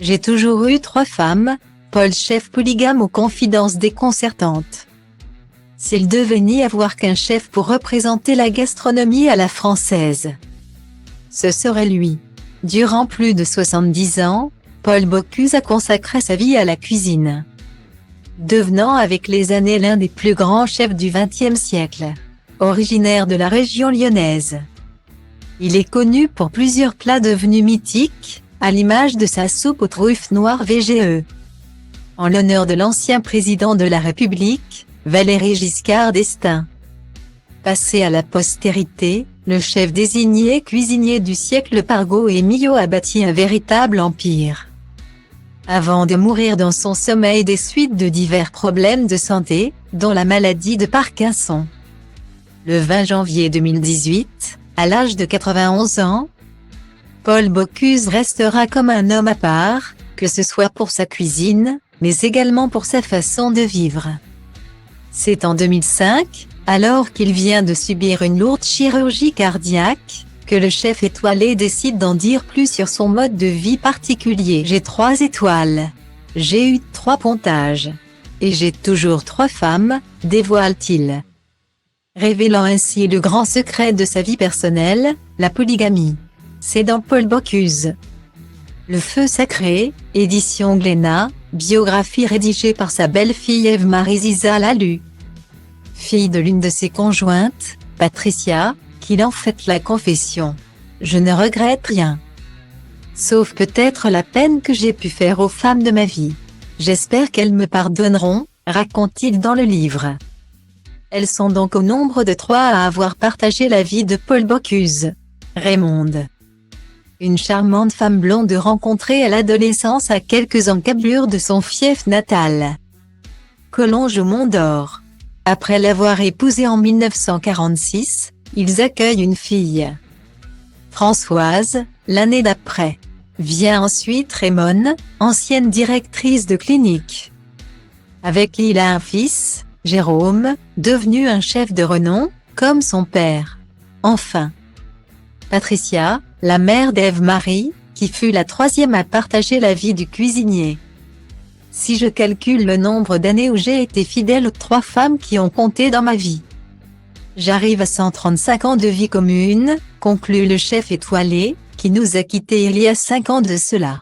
J'ai toujours eu 3 femmes, Paul chef polygame aux confidences déconcertantes. S'il devait n'y avoir qu'un chef pour représenter la gastronomie à la française, ce serait lui. Durant plus de 70 ans, Paul Bocuse a consacré sa vie à la cuisine, devenant avec les années l'un des plus grands chefs du XXe siècle. Originaire de la région lyonnaise, il est connu pour plusieurs plats devenus mythiques, à l'image de sa soupe aux truffes noires VGE, en l'honneur de l'ancien président de la République, Valéry Giscard d'Estaing. Passé à la postérité, le chef désigné cuisinier du siècle par Emilio a bâti un véritable empire, avant de mourir dans son sommeil des suites de divers problèmes de santé, dont la maladie de Parkinson. Le 20 janvier 2018, à l'âge de 91 ans, Paul Bocuse restera comme un homme à part, que ce soit pour sa cuisine, mais également pour sa façon de vivre. C'est en 2005, alors qu'il vient de subir une lourde chirurgie cardiaque, que le chef étoilé décide d'en dire plus sur son mode de vie particulier. J'ai 3 étoiles. J'ai eu 3 pontages. Et j'ai toujours 3 femmes, dévoile-t-il, révélant ainsi le grand secret de sa vie personnelle, la polygamie. C'est dans Paul Bocuse. Le feu sacré, édition Glénat, biographie rédigée par sa belle-fille Ève-Marie Ziza Lalu, fille de l'une de ses conjointes, Patricia, qu'il en fait la confession. Je ne regrette rien, sauf peut-être la peine que j'ai pu faire aux femmes de ma vie. J'espère qu'elles me pardonneront, raconte-t-il dans le livre. Elles sont donc au nombre de 3 à avoir partagé la vie de Paul Bocuse. Raymonde, une charmante femme blonde rencontrée à l'adolescence à quelques encablures de son fief natal, Collonges au Mont d'Or. Après l'avoir épousée en 1946, ils accueillent une fille, Françoise, l'année d'après. Vient ensuite Raymond, ancienne directrice de clinique, avec qui il a un fils, Jérôme, devenu un chef de renom, comme son père. Enfin, Patricia, la mère d'Ève-Marie, qui fut la 3e à partager la vie du cuisinier. Si je calcule le nombre d'années où j'ai été fidèle aux 3 femmes qui ont compté dans ma vie, j'arrive à 135 ans de vie commune, conclut le chef étoilé, qui nous a quittés il y a 5 ans de cela.